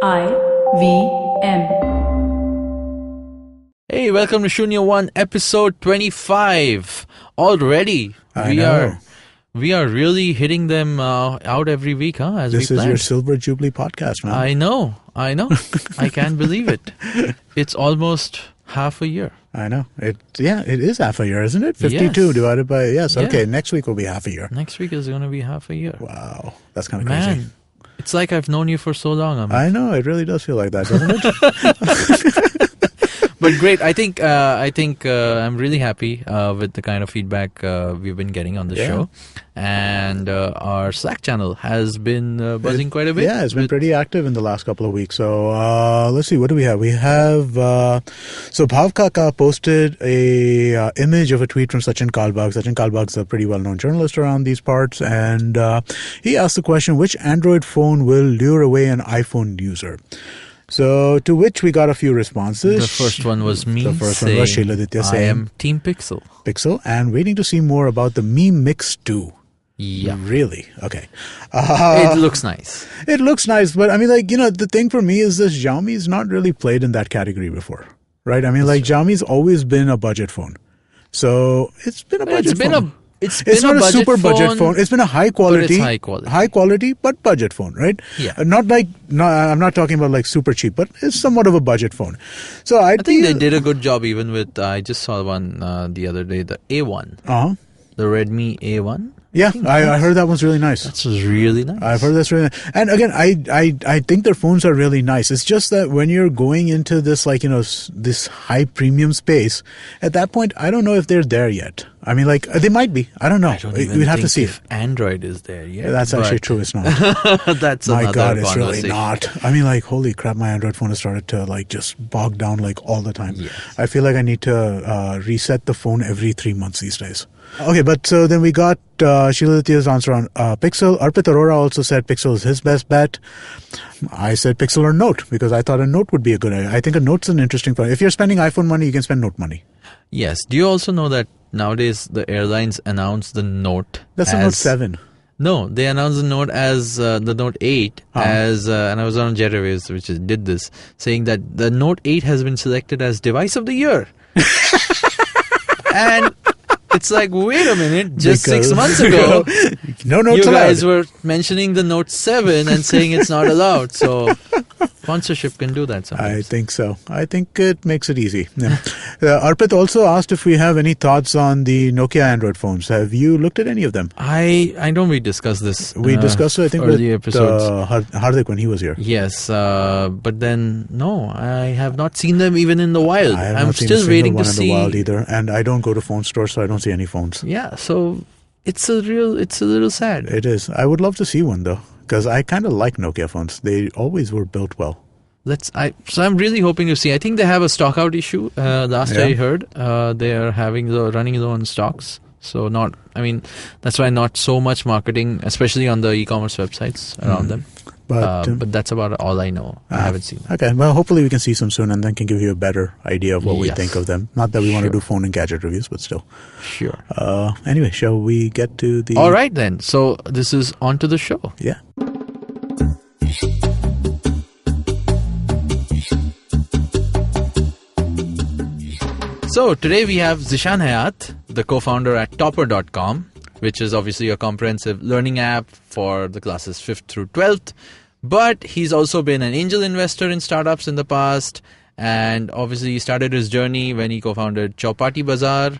IVM. Hey, welcome to Shunya One, episode 25. Already, we are really hitting them out every week, huh? As this we is planned. your Silver Jubilee podcast, man. I know. I can't believe it. It's almost half a year. I know. It is half a year, isn't it? 52 Yes. divided by, yes. Yeah. Okay, next week will be half a year. Next week is going to be half a year. Wow, that's kind of crazy. Man, it's like I've known you for so long. Amit. I know, it really does feel like that, doesn't it? But great. I think I'm really happy with the kind of feedback we've been getting on the show. And our Slack channel has been buzzing quite a bit. Yeah, it's been pretty active in the last couple of weeks. So let's see, what do we have? We have, so Bhav Kaka posted a image of a tweet from Sachin Kalbag. Sachin Kalbag's a pretty well-known journalist around these parts. And he asked the question, which Android phone will lure away an iPhone user? So, to which we got a few responses. The first one was me. The first one was Shiladitya saying, I am Team Pixel. Pixel, and waiting to see more about the Mi Mix 2. Yeah. Really? Okay. It looks nice. It looks nice, but I mean, like, the thing for me is this Xiaomi's not really played in that category before, right? I mean, Xiaomi's always been a budget phone. So, it's been a budget phone. It's not a super budget phone. It's been a high quality, but budget phone, right? Yeah. I'm not talking about like super cheap, but it's somewhat of a budget phone. So I think they did a good job even with, I just saw one the other day, the A1. Uh-huh. The Redmi A1. Yeah, I heard that one's really nice. That's really nice. I've heard that's really nice. And again, I think their phones are really nice. It's just that when you're going into this, this high premium space, at that point, I don't know if they're there yet. I mean, they might be. I don't know. We'd have to see if Android is there yet. That's actually true. It's not. That's my another God, it's conversation. really not. I mean, holy crap, my Android phone has started to just bog down all the time. Yes. I feel like I need to reset the phone every 3 months these days. Okay, but so then we got Shiladitya's answer on Pixel. Arpit Arora also said Pixel is his best bet. I said Pixel or Note because I thought a Note would be a good idea. I think a Note's an interesting phone. If you're spending iPhone money, you can spend Note money. Yes. Do you also know that nowadays the airlines announce the Note That's a Note 7. No, they announced the Note as the Note 8 as, and I was on Jet Airways, which did this, saying that the Note 8 has been selected as Device of the Year. And it's like, wait a minute, just 6 months ago, no Notes you guys allowed. were mentioning the Note 7 and saying it's not allowed. So sponsorship can do that sometimes. I think so. I think it makes it easy. Yeah. Arpit also asked if we have any thoughts on the Nokia Android phones. Have you looked at any of them? I know we discussed this. We discussed it, I think, early with episodes. Hardik when he was here. Yes, but then, no, I have not seen them even in the wild. I'm still waiting to see. In the wild either. And I don't go to phone stores, so I don't see any phones. Yeah, so it's a little sad. It is. I would love to see one, though, because I kind of like Nokia phones. They always were built well. So I'm really hoping to see. I think they have a stock out issue. Last I heard, they are running low on stocks. So that's why not so much marketing, especially on the e-commerce websites around them. But that's about all I know. I haven't seen them. Okay, well, hopefully we can see some soon and then can give you a better idea of what we think of them. Not that we want to do phone and gadget reviews, but still. Sure. Anyway, shall we get to the... All right, then. So this is on to the show. Yeah. So today we have Zishaan Hayath, the co-founder at Topper.com, which is obviously a comprehensive learning app for the classes 5th through 12th. But he's also been an angel investor in startups in the past. And obviously he started his journey when he co-founded Chowpatty Bazaar,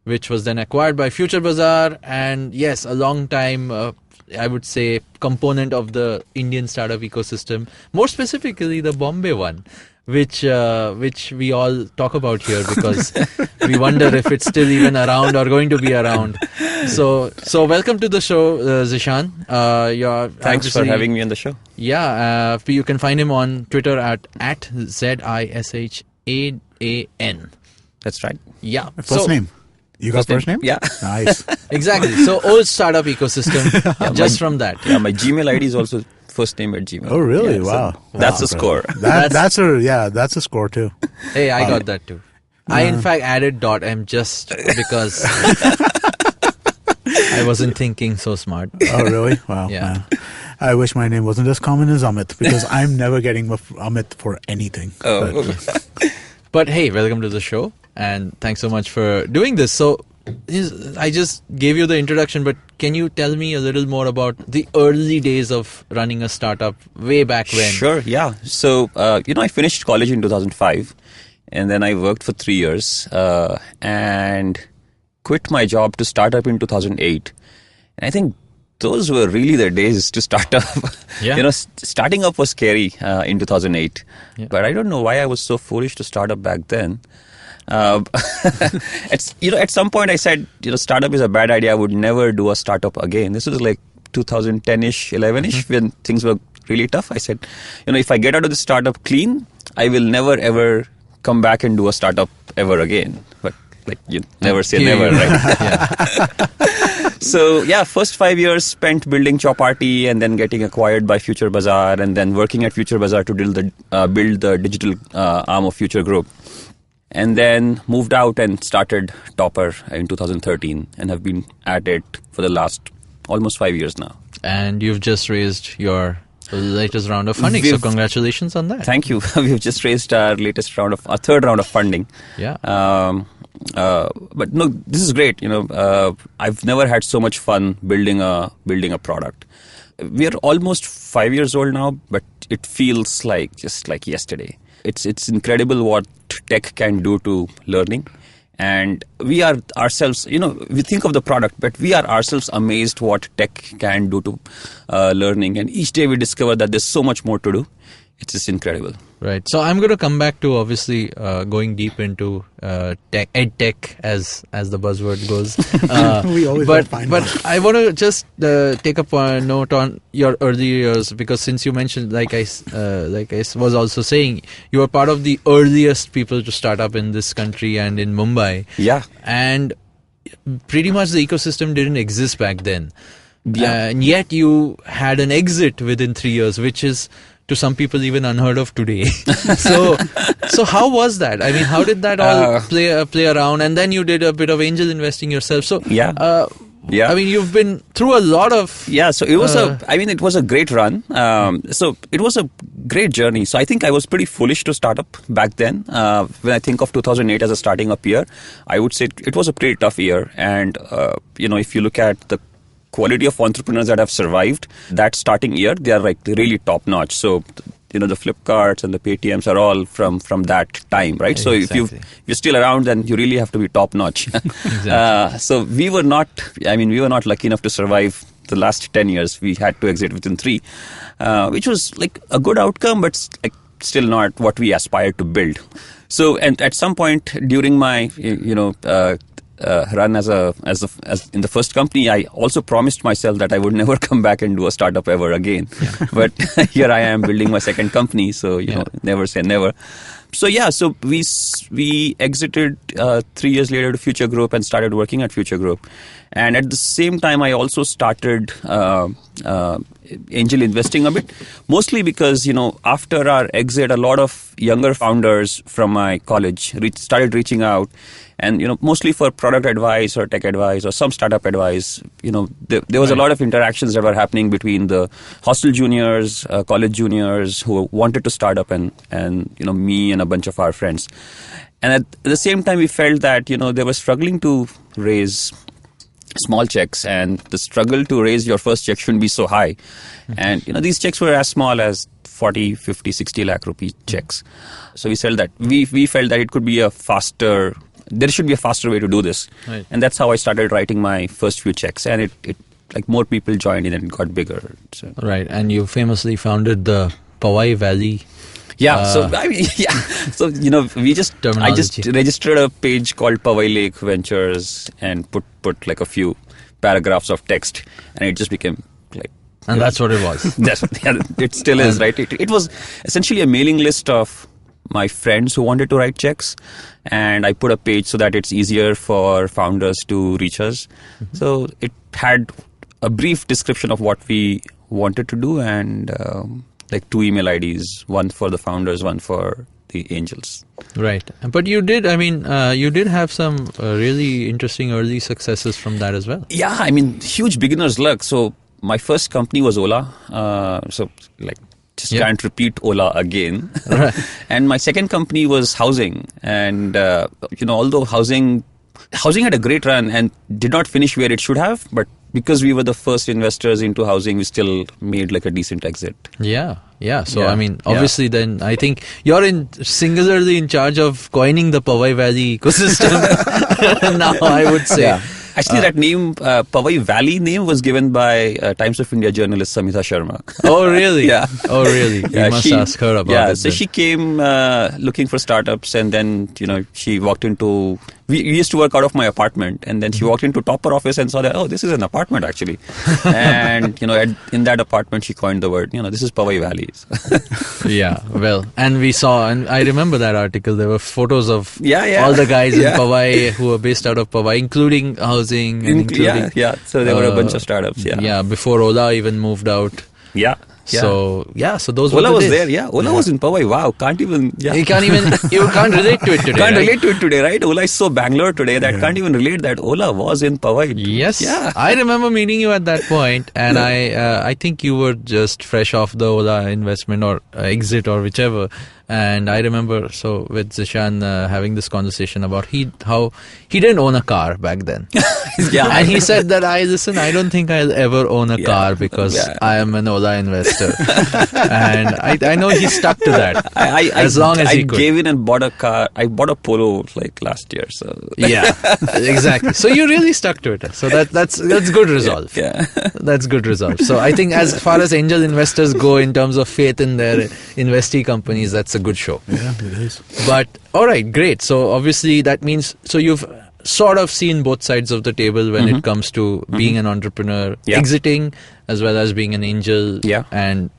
which was then acquired by Future Bazaar. And yes, a long time, I would say, component of the Indian startup ecosystem, more specifically the Bombay one, which we all talk about here because we wonder if it's still even around or going to be around. So welcome to the show, Zishaan. Thanks for having me on the show. Yeah, you can find him on Twitter at Zishaan. That's right. Yeah. First name. You got first name? Yeah. Nice. Exactly. So old startup ecosystem, from that. Yeah, my Gmail ID is also first name at Gmail. Oh, really? Yeah, wow. So that's a score. That's a score too. Hey, I got that too. I in fact added .m just because I wasn't thinking so smart. Oh, really? Wow. Yeah. I wish my name wasn't as common as Amit, because I'm never getting Amit for anything. But hey, welcome to the show, and thanks so much for doing this. So I just gave you the introduction, but can you tell me a little more about the early days of running a startup way back when? Sure, yeah. So, I finished college in 2005, and then I worked for 3 years and quit my job to start up in 2008. And I think those were really the days to start up. Yeah. Starting up was scary in 2008. Yeah. But I don't know why I was so foolish to start up back then. At some point I said, startup is a bad idea. I would never do a startup again. This was like 2010-ish, 11-ish, when things were really tough. I said, if I get out of the startup clean, I will never ever come back and do a startup ever again. But you never say never, right? So yeah, first 5 years spent building Chowpatty and then getting acquired by Future Bazaar, and then working at Future Bazaar to build the digital arm of Future Group. And then moved out and started Topper in 2013, and have been at it for the last almost 5 years now. And you've just raised your latest round of funding, so congratulations on that. Thank you. We've just raised our third round of funding. Yeah. But no, this is great. I've never had so much fun building a product. We are almost 5 years old now, but it feels just like yesterday. It's incredible what tech can do to learning. And we are ourselves, we think of the product, but we are ourselves amazed what tech can do to learning. And each day we discover that there's so much more to do. It's just incredible. Right. So I'm going to come back to obviously going deep into ed tech as the buzzword goes. We always find but one. I want to just take up a note on your early years, because since you mentioned, like I was also saying, you were part of the earliest people to start up in this country and in Mumbai. Yeah. And pretty much the ecosystem didn't exist back then. Yeah. And yet you had an exit within 3 years, which is to some people even unheard of today. So how was that? I mean, how did that all play around? And then you did a bit of angel investing yourself. So yeah. I mean, you've been through a lot of... Yeah, so it was it was a great run. So it was a great journey. So I think I was pretty foolish to start up back then. When I think of 2008 as a starting up year, I would say it was a pretty tough year. And, if you look at the quality of entrepreneurs that have survived that starting year, they are really top notch. So, the Flipkarts and the Paytms are all from that time, right? So Exactly. if you're still around, then you really have to be top notch. Exactly. So we were not lucky enough to survive the last 10 years. We had to exit within 3, which was like a good outcome, but still not what we aspired to build. So, and at some point during my, run as in the first company, I also promised myself that I would never come back and do a startup ever again. Yeah. But here I am building my second company, so never say never. So so we exited 3 years later to Future Group and started working at Future Group. And at the same time, I also started angel investing a bit, mostly because, after our exit, a lot of younger founders from my college started reaching out. And, mostly for product advice or tech advice or some startup advice, there was a lot of interactions that were happening between the hostel juniors, college juniors who wanted to start up and me and a bunch of our friends. And at the same time, we felt that, they were struggling to raise small checks, and the struggle to raise your first check shouldn't be so high. Mm-hmm. And, these checks were as small as 40, 50, 60 lakh rupee checks. So we felt that it could be there should be a faster way to do this. Right. And that's how I started writing my first few checks. And it more people joined in and it got bigger. So. Right. And you famously founded the Powai Valley. Yeah. So we just registered a page called Powai Lake Ventures and put like a few paragraphs of text, and it just became like. And that's what it was. It still is, right? It was essentially a mailing list of my friends who wanted to write checks, and I put a page so that it's easier for founders to reach us. Mm-hmm. So it had a brief description of what we wanted to do, and like 2 email IDs, one for the founders, one for the angels. Right. But you did have some really interesting early successes from that as well. Yeah, huge beginner's luck. So my first company was Ola. Just can't repeat Ola again. Right. And my second company was housing. And, although housing had a great run and did not finish where it should have, but because we were the first investors into housing, we still made like a decent exit. Yeah. So, obviously then I think you're singularly in charge of coining the Powai Valley ecosystem now, I would say. Yeah. Actually, that name, Powai Valley name, was given by Times of India journalist Samita Sharma. Oh, really? Yeah. Oh, really? You must ask her about it. Yeah, so she came looking for startups, and then, she walked into... We used to work out of my apartment, and then she walked into Topper office and saw that, oh, this is an apartment, actually. And, in that apartment, she coined the word, this is Powai Valleys. Yeah, well, and we saw, and I remember that article, there were photos of all the guys in Powai who were based out of Powai, including housing. And including, so there were a bunch of startups, Yeah, before Ola even moved out. Yeah. So those Ola were the was days. there, yeah. Ola was in Powai. Wow, can't even. Yeah. You can't relate to it today. Can't relate to it today, right? Ola is so Bangalore today that can't even relate that Ola was in Powai. Yes. Yeah. I remember meeting you at that point, and I think you were just fresh off the Ola investment or exit or whichever. And I remember with Zishaan having this conversation about how he didn't own a car back then. Yeah. And he said that I don't think I'll ever own a car because I am an Ola investor. And I know he stuck to that as long as he could. I gave in and bought a car. I bought a Polo like last year. So yeah, exactly. So you really stuck to it. So that's good resolve. Yeah. That's good resolve. So I think as far as angel investors go in terms of faith in their investee companies, that's a good show. Yeah, it is. But all right, great. So obviously that means you've sort of seen both sides of the table when it comes to being an entrepreneur, exiting as well as being an angel, and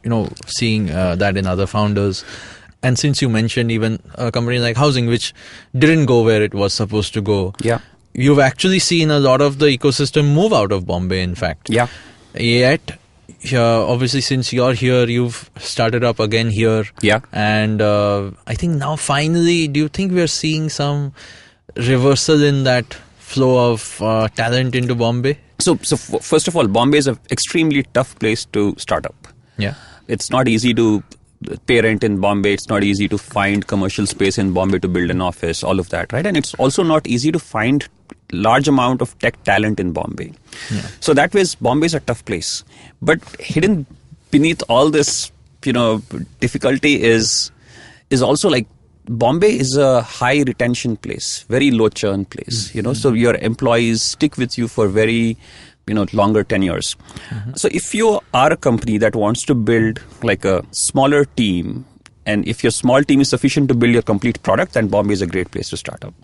seeing that in other founders. And since you mentioned even a company like housing, which didn't go where it was supposed to go, you've actually seen a lot of the ecosystem move out of Bombay, in fact. Yeah. Yet, obviously, since you're here, you've started up again here. Yeah. And I think now finally, do you think we're seeing some reversal in that flow of talent into Bombay? So first of all, Bombay is an extremely tough place to start up. Yeah. It's not easy to pay rent in Bombay. It's not easy to find commercial space in Bombay to build an office, all of that, right? And it's also not easy to find large amount of tech talent in Bombay. Yeah. So that way, Bombay is a tough place. But hidden beneath all this, difficulty is also like Bombay is a high retention place, very low churn place, so your employees stick with you for very, longer tenures. So if you are a company that wants to build like a smaller team, and if your small team is sufficient to build your complete product, then Bombay is a great place to start up.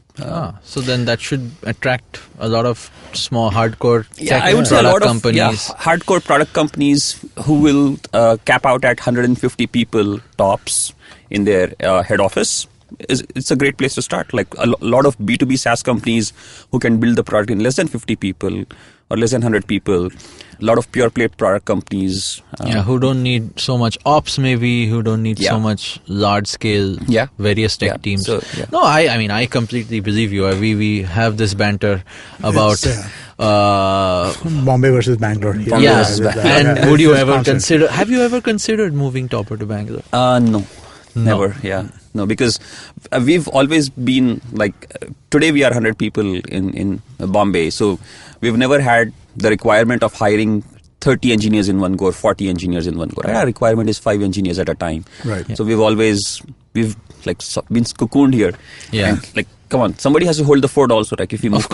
So then that should attract a lot of small hardcore tech I would say a lot companies. Of hardcore product companies who will cap out at 150 people tops in their head office. It's a great place to start. Like a lot of B2B SaaS companies who can build the product in less than 50 people or less than 100 people. A lot of pure play product companies. Who don't need so much ops maybe, who don't need so much large scale various tech teams. So, No, I mean, I completely believe you. We have this banter about... Bombay versus Bangalore. And would you ever consider... Have you ever considered moving Topper to Bangalore? No. Never, No, because we've always been like, today we are 100 people in Bombay. So we've never had the requirement of hiring 30 engineers in one go or 40 engineers in one go. Our requirement is 5 engineers at a time. Right. So we've like been cocooned here. Yeah. And like, come on, somebody has to hold the fort also, like if you move. Of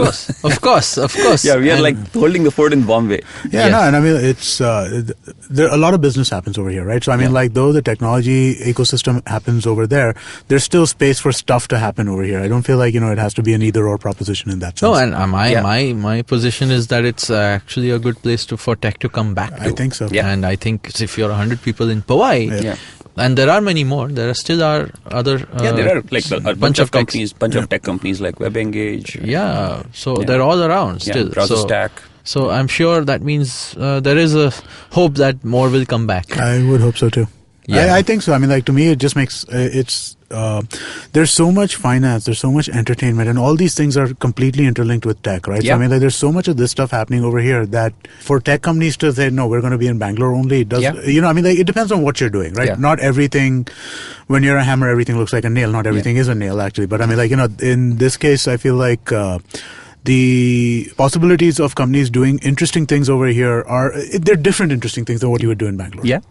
course. Yeah, we are like holding the fort in Bombay. Yeah, no, and I mean, it's, there a lot of business happens over here, right? So I mean, like, though the technology ecosystem happens over there, there's still space for stuff to happen over here. I don't feel like, it has to be an either-or proposition in that sense. No, and my position is that it's actually a good place for tech to come back to. I think so. Yeah. And I think if you're 100 people in Powai, and there are many more, there are still other... there are like a bunch of companies, of tech companies like WebEngage. They're all around still. BrowserStack. So I'm sure that means there is a hope that more will come back. I would hope so too. Yeah. I think so. I mean, like, to me, it just makes there's so much finance, there's so much entertainment, and all these things are completely interlinked with tech, right? Yeah. So, I mean, like, there's so much of this stuff happening over here that for tech companies to say, no, we're going to be in Bangalore only, it does, you know, I mean, like, it depends on what you're doing, right? Yeah. Not everything, when you're a hammer, everything looks like a nail. Not everything is a nail, actually. But I mean, like, you know, in this case, I feel like the possibilities of companies doing interesting things over here they're different interesting things than what you would do in Bangalore. Yeah.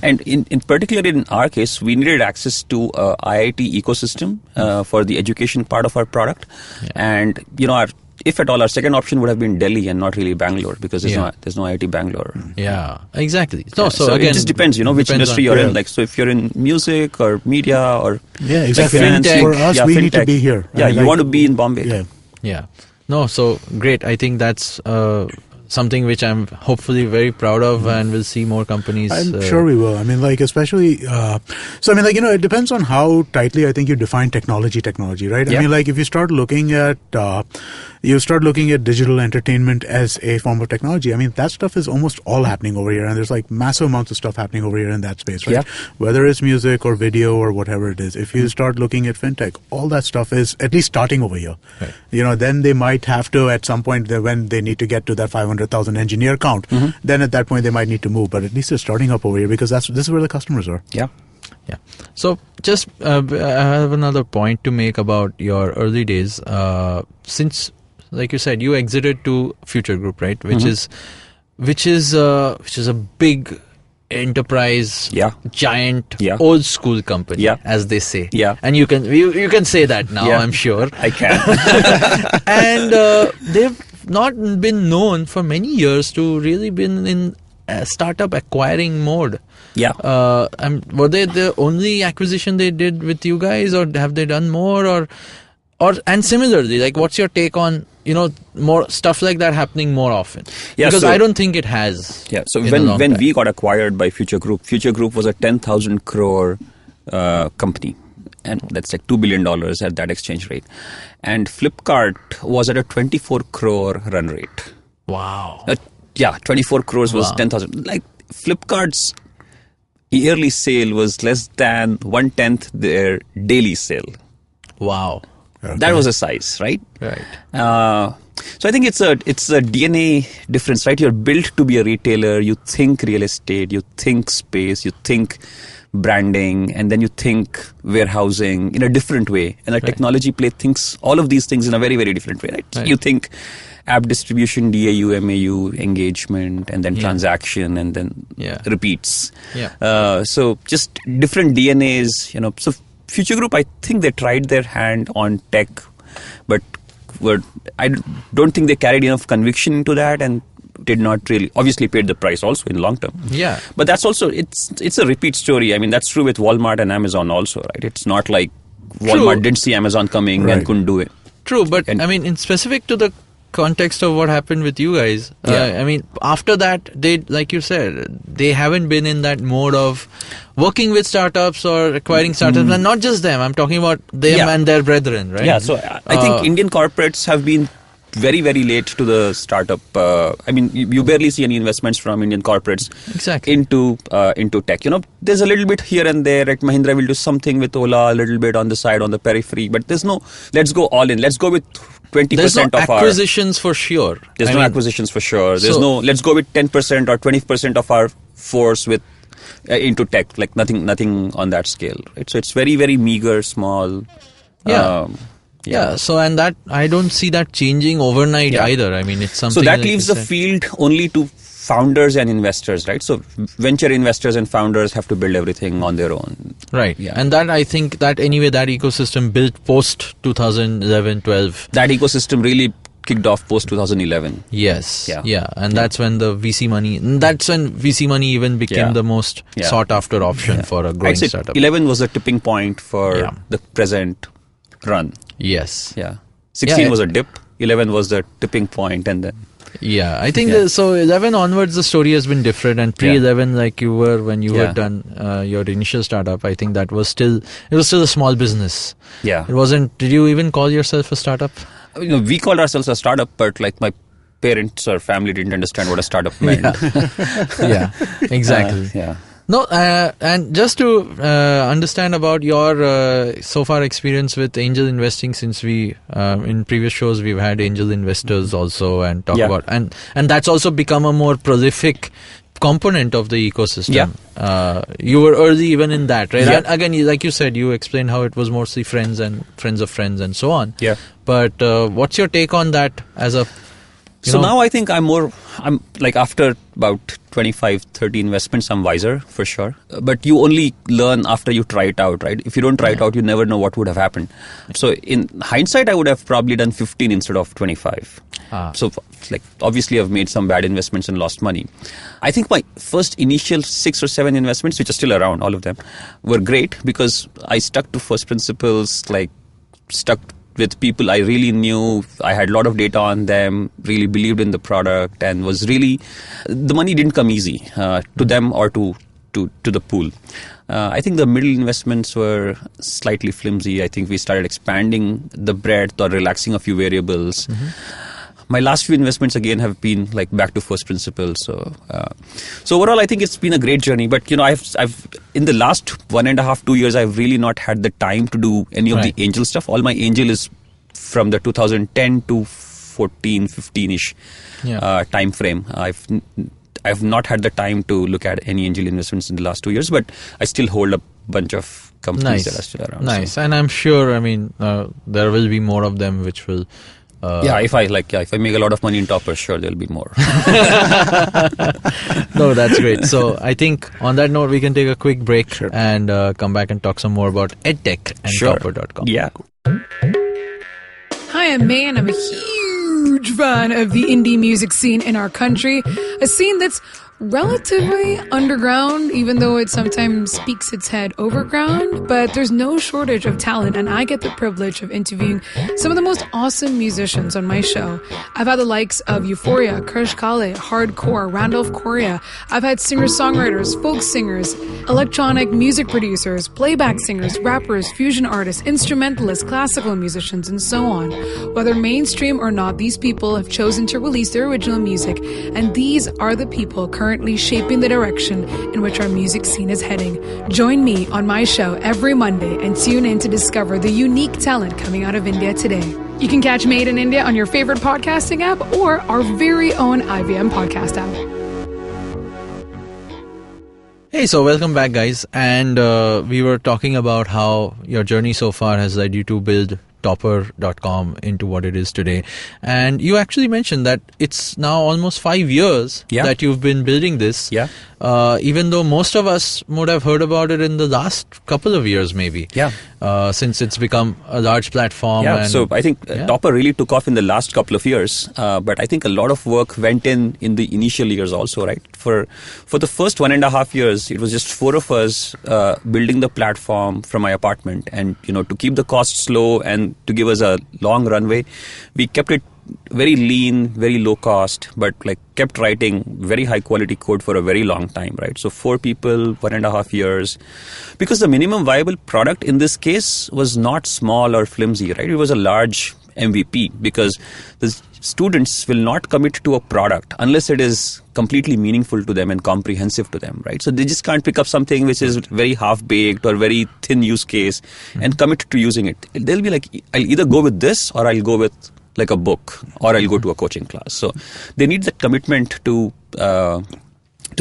And in particular in our case, we needed access to IIT ecosystem for the education part of our product. Yeah. And, you know, if at all, our second option would have been Delhi and not really Bangalore, because there's no IIT Bangalore. Yeah, exactly. So again, it just depends, you know, which industry you're in. Like, so if you're in music or media or exactly. Like Fintech, for us, we need to be here. Yeah, you want to be in Bombay. Yeah. No, so great. I think that's something which I'm hopefully very proud of, and we'll see more companies. I'm sure we will. I mean, like, especially, so I mean, like, you know, it depends on how tightly I think you define technology, right? Yeah. I mean, like, if you start looking at digital entertainment as a form of technology, I mean, that stuff is almost all happening over here, and there's like massive amounts of stuff happening over here in that space, right? Yeah. Whether it's music or video or whatever it is. If you start looking at fintech, all that stuff is at least starting over here. Right. You know, then they might have to, at some point, when they need to get to that 500,000 engineer count, then at that point they might need to move. But at least they're starting up over here because this is where the customers are. Yeah. So just I have another point to make about your early days. Since, like you said, you exited to Future Group, right? Which is a big enterprise, giant, old school company, as they say. Yeah. And you can say that now, I'm sure. I can. And they've not been known for many years to really been in startup acquiring mode. Yeah. Were they the only acquisition they did with you guys, or have they done more? Or and similarly, like, what's your take on, you know, more stuff like that happening more often? Yeah, because so, I don't think it has. Yeah. So when we got acquired by Future Group was a 10,000 crore company. And that's like $2 billion at that exchange rate. And Flipkart was at a 24 crore run rate. Wow. 24 crores was 10,000. Like, Flipkart's yearly sale was less than 1/10 their daily sale. Wow. Okay. That was a size, right? Right. So I think it's a DNA difference, right? You're built to be a retailer. You think real estate, you think space, you think branding, and then you think warehousing in a different way. And a technology play thinks all of these things in a very, very different way, right? You think app distribution, DAU, MAU, engagement, and then transaction, and then repeats. Yeah. So just different DNAs, you know. So Future Group, I think they tried their hand on tech, but I don't think they carried enough conviction into that, and did not really, obviously paid the price also in long term. Yeah. But that's also, it's a repeat story. I mean, that's true with Walmart and Amazon also, right? It's not like Walmart didn't see Amazon coming and couldn't do it. True, but I mean, in specific to the context of what happened with you guys, I mean, after that, they, like you said, they haven't been in that mode of working with startups or acquiring startups, and not just them. I'm talking about them and their brethren, right? Yeah, so I think Indian corporates have been very, very late to the startup. I mean, you barely see any investments from Indian corporates into tech. You know, there's a little bit here and there. Right? Mahindra will do something with Ola, a little bit on the side, on the periphery. But there's no, let's go all in. Let's go with 20% there's no of our acquisitions for sure. There's no acquisitions for sure. There's no, let's go with 10% or 20% of our force with into tech. Like nothing on that scale. Right? So it's very, very meager, small. Yeah, so and that I don't see that changing overnight either. I mean, it's something. So that leaves the field only to founders and investors, right? So venture investors and founders have to build everything on their own. Right. Yeah. And that, I think that anyway, that ecosystem built post 2011-12. That ecosystem really kicked off post 2011. Yes. Yeah. And that's when the VC money. That's when VC money even became the most sought after option for a growing startup. 11 was the tipping point for the present run. Yes. Yeah. 16 was a dip. 11 was the tipping point, and then. Yeah, I think so 11 onwards the story has been different, and pre-11 like you were when you were done your initial startup, I think that was still a small business. Yeah. It wasn't, did you even call yourself a startup? You know, we called ourselves a startup, but like my parents or family didn't understand what a startup meant. Yeah, exactly. No, and just to understand about your so far experience with angel investing, since we in previous shows we've had angel investors also and talk about and that's also become a more prolific component of the ecosystem. You were early even in that, right? And again, like you said, you explained how it was mostly friends and friends of friends and so on. But what's your take on that as a now I think I'm like after about 25, 30 investments, I'm wiser for sure. But you only learn after you try it out, right? If you don't try it out, you never know what would have happened. So in hindsight, I would have probably done 15 instead of 25. So like obviously I've made some bad investments and lost money. I think my first initial 6 or 7 investments, which are still around, all of them, were great because I stuck to first principles, like stuck with people I really knew. I had a lot of data on them, really believed in the product, and was really, the money didn't come easy to them or to the pool. I think the middle investments were slightly flimsy. I think we started expanding the breadth or relaxing a few variables. My last few investments again have been like back to first principles. So overall, I think it's been a great journey. But I've in the last 1.5, 2 years, I've really not had the time to do any of the angel stuff. All my angel is from the 2010 to 14, 15-ish time frame. I've not had the time to look at any angel investments in the last 2 years, but I still hold a bunch of companies that are still around. Nice, and I'm sure. I mean, there will be more of them, which will. If I make a lot of money in Topper, sure there'll be more. No, that's great. So I think on that note, we can take a quick break and come back and talk some more about EdTech and Topper.com. Yeah. Hi, I'm May, and I'm a huge fan of the indie music scene in our country. A scene that's relatively underground, even though it sometimes speaks its head overground, but there's no shortage of talent, and I get the privilege of interviewing some of the most awesome musicians on my show. I've had the likes of Euphoria, Krish Kale, Hardcore, Randolph Correa. I've had singer-songwriters, folk singers, electronic music producers, playback singers, rappers, fusion artists, instrumentalists, classical musicians, and so on. Whether mainstream or not, these people have chosen to release their original music, and these are the people currently shaping the direction in which our music scene is heading. Join me on my show every Monday and tune in to discover the unique talent coming out of India today. You can catch Made in India on your favorite podcasting app or our very own IVM podcast app. Hey, so welcome back, guys. And we were talking about how your journey so far has led you to build Topper.com into what it is today. And you actually mentioned that it's now almost 5 years that you've been building this. Even though most of us would have heard about it in the last couple of years, maybe. Since it's become a large platform. So I think Topper really took off in the last couple of years. But I think a lot of work went in the initial years also, right? For the first 1.5 years, it was just 4 of us building the platform from my apartment. And, to keep the costs low and to give us a long runway, we kept it very lean, very low cost, but kept writing very high quality code for a very long time, right? So 4 people, 1.5 years, because the minimum viable product in this case was not small or flimsy, right? It was a large MVP, because the students will not commit to a product unless it is completely meaningful to them and comprehensive to them, right? So they just can't pick up something which is very half-baked or very thin use case and commit to using it. They'll be like, I'll either go with this or I'll go with like a book, or I'll go to a coaching class. So they need that commitment to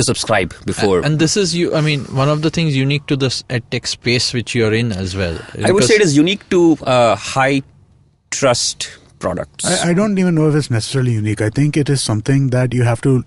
subscribe before. And this is one of the things unique to this EdTech space which you're in as well. I would say it is unique to high trust products. I don't even know if it's necessarily unique. I think it is something that you have to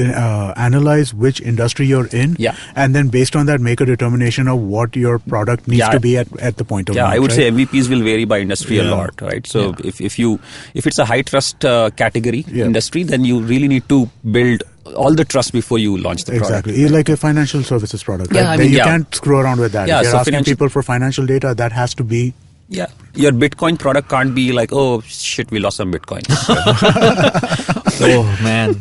analyze which industry you're in, and then based on that make a determination of what your product needs to be at the point of launch. I would say MVPs will vary by industry a lot, right? So if it's a high trust category industry, then you really need to build all the trust before you launch the product. Exactly. Like a financial services product. You can't screw around with that. If you're asking people for financial data, that has to be. Your Bitcoin product can't be like, oh shit, we lost some Bitcoin. Oh man,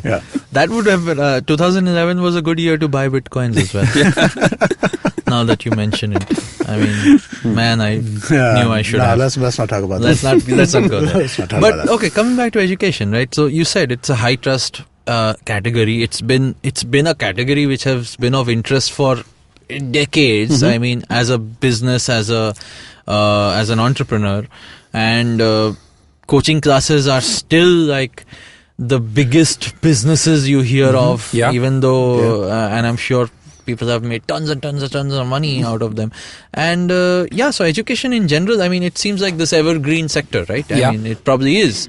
that would have been 2011 was a good year to buy Bitcoins as well. Now that you mention it, I mean, man, I knew I should have. Let's not talk about that. Let's not go there. Let's not talk about that. Okay, coming back to education, right? So you said it's a high trust category. It's been a category which has been of interest for decades. I mean, as a business, as an entrepreneur, and coaching classes are still like the biggest businesses you hear of, even though, and I'm sure people have made tons of money out of them. And so education in general, I mean, it seems like this evergreen sector, right? I mean, it probably is.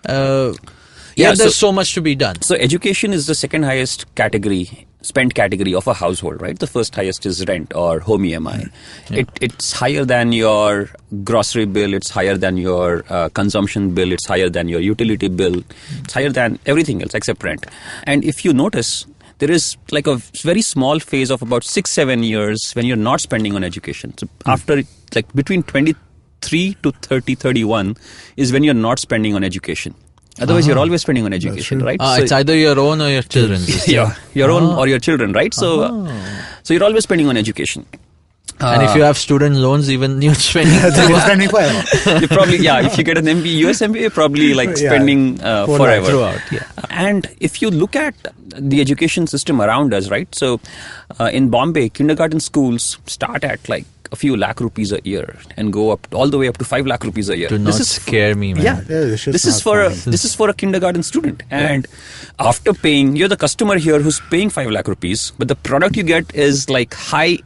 There's so much to be done. So education is the second highest spent category of a household, right? The first highest is rent or home EMI. It's higher than your grocery bill, it's higher than your consumption bill, it's higher than your utility bill, it's higher than everything else except rent. And if you notice, there is like a very small phase of about 6-7 years when you're not spending on education. So after like between 23 to 31 is when you're not spending on education. Otherwise, you're always spending on education, right? So it's either your own or your children's. Your own or your children, right? So, so you're always spending on education. And if you have student loans, even you're spending. You probably, if you get an US MBA, you're probably like spending forever. Throughout, And if you look at the education system around us, right? So in Bombay, kindergarten schools start at like a few lakh rupees a year and go up all the way up to 5 lakh rupees a year. Do not scare me, man. This is for a kindergarten student. And after paying, you're the customer here who's paying 5 lakh rupees, but the product you get is like high.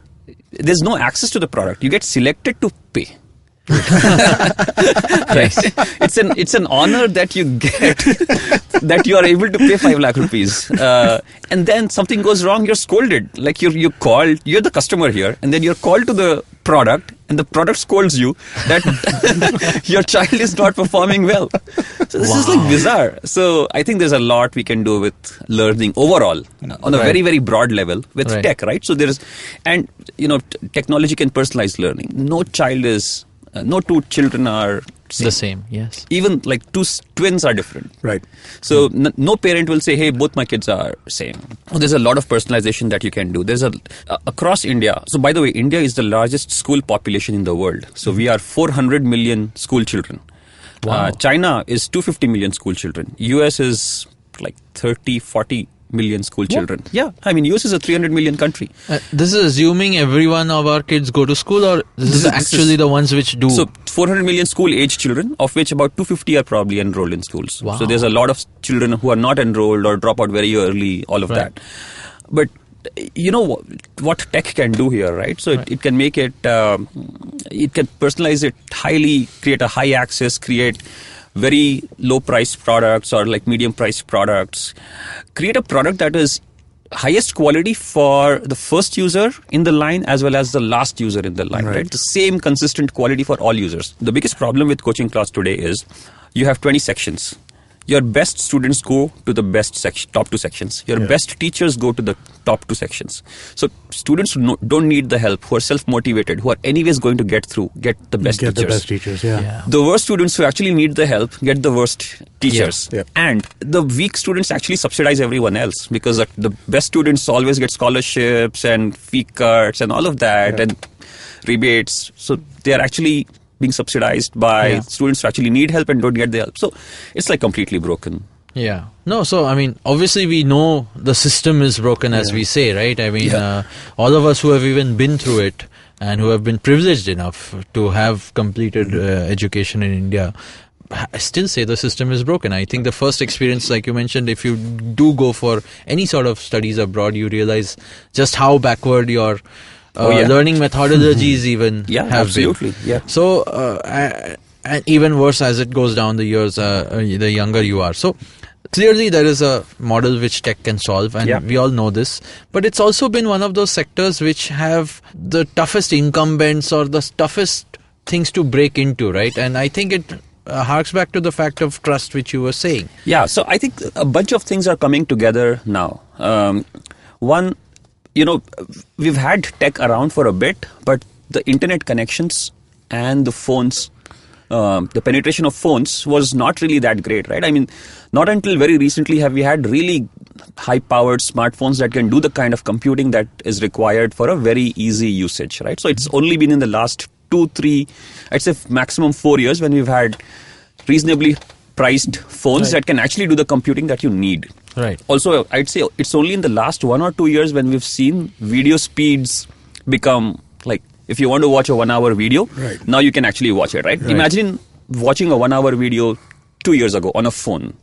There's no access to the product. You get selected to pay. Right. It's an honor that you get that you are able to pay 5 lakh rupees. And then something goes wrong, you're scolded. Like you're the customer here, and then you're called to the product, and the product scolds you that your child is not performing well. So this is like bizarre. So I think there's a lot we can do with learning overall on a very, very broad level with tech, right? So technology can personalize learning. No two children are the same. Yes. Even like twins are different. Right. So no parent will say, hey, both my kids are same. There's a lot of personalization that you can do. There's across India. So by the way, India is the largest school population in the world. So we are 400 million school children. Wow. China is 250 million school children. US is like 30-40 million school children. Yeah, I mean, US is a 300 million country. This is assuming every one of our kids go to school, or this is actually the ones which do? So 400 million school-age children, of which about 250 are probably enrolled in schools. Wow. So there's a lot of children who are not enrolled or drop out very early, all of that. But you know what tech can do here, right? So it can make it, it can personalize it highly, create a high access, create very low price products or like medium price products, create a product that is highest quality for the first user in the line as well as the last user in the line, right? The same consistent quality for all users. The biggest problem with coaching class today is you have 20 sections. Your best students go to the best top 2 sections. Your best teachers go to the top 2 sections. So students who don't need the help, who are self-motivated, who are anyways going to get the best teachers. The best teachers, The worst students who actually need the help get the worst teachers. And the weak students actually subsidize everyone else, because the best students always get scholarships and fee cuts and all of that and rebates. So they are actually being subsidized by students who actually need help and don't get the help. So it's like completely broken. Yeah. No, so I mean, obviously we know the system is broken, as we say, right? I mean, all of us who have even been through it and who have been privileged enough to have completed education in India, I still say the system is broken. I think the first experience, like you mentioned, if you do go for any sort of studies abroad, you realize just how backward your learning methodologies even have been. So, and even worse as it goes down the years, the younger you are. So, clearly there is a model which tech can solve, and we all know this. But it's also been one of those sectors which have the toughest incumbents or the toughest things to break into, right? And I think it harks back to the fact of trust, which you were saying. Yeah, so I think a bunch of things are coming together now. One, we've had tech around for a bit, but the internet connections and the phones, the penetration of phones was not really that great, right? I mean, not until very recently have we had really high-powered smartphones that can do the kind of computing that is required for a very easy usage, right? So it's only been in the last 2-3, I'd say maximum 4 years when we've had reasonably priced phones that can actually do the computing that you need. Right. Also, I'd say it's only in the last 1 or 2 years when we've seen video speeds become like, if you want to watch a 1 hour video, now you can actually watch it, right? Imagine watching a 1 hour video 2 years ago on a phone.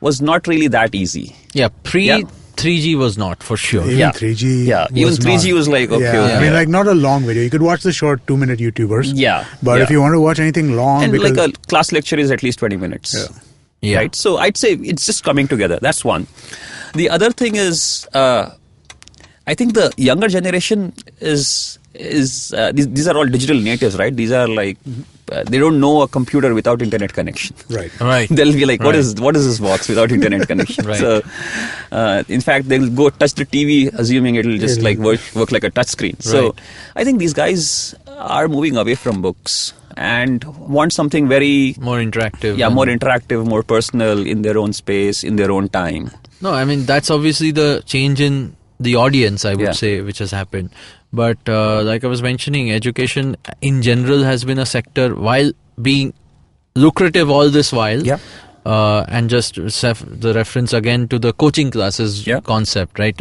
Was not really that easy. Yeah, 3G was not, for sure. Even 3G. Yeah, even 3G was like, okay. Yeah. I mean, like, not a long video. You could watch the short 2-minute YouTubers. Yeah. But if you want to watch anything long... And like a class lecture is at least 20 minutes. Yeah. Right? So I'd say it's just coming together. That's one. The other thing is, I think the younger generation is these are all digital natives, right? These are like... they don't know a computer without internet connection. Right. They'll be like, what is this box without internet connection? So, in fact, they'll go touch the TV, assuming it'll just like work like a touch screen. So, I think these guys are moving away from books and want something very more interactive. Yeah, more interactive, more personal, in their own space, in their own time. No, I mean, that's obviously the change in the audience, I would say, which has happened. But like I was mentioning, education in general has been a sector, while being lucrative all this while. And just the reference again to the coaching classes concept, right?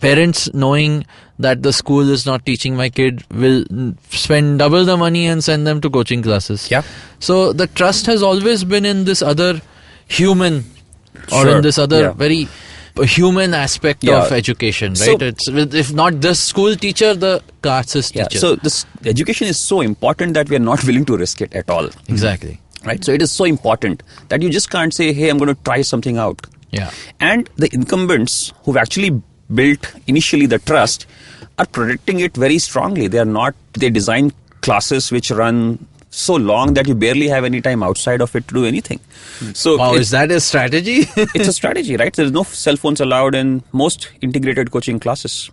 Parents knowing that the school is not teaching my kid will spend double the money and send them to coaching classes. So the trust has always been in this other human or in this other very human aspect of education, right? So, it's, if not the school teacher, the classes teacher. So this education is so important that we are not willing to risk it at all. Exactly. Right? So it is so important that you just can't say, hey, I'm going to try something out. And the incumbents who've actually built initially the trust are protecting it very strongly. They design classes which run so long that you barely have any time outside of it to do anything. So is that a strategy? It's a strategy, right? There's no cell phones allowed in most integrated coaching classes.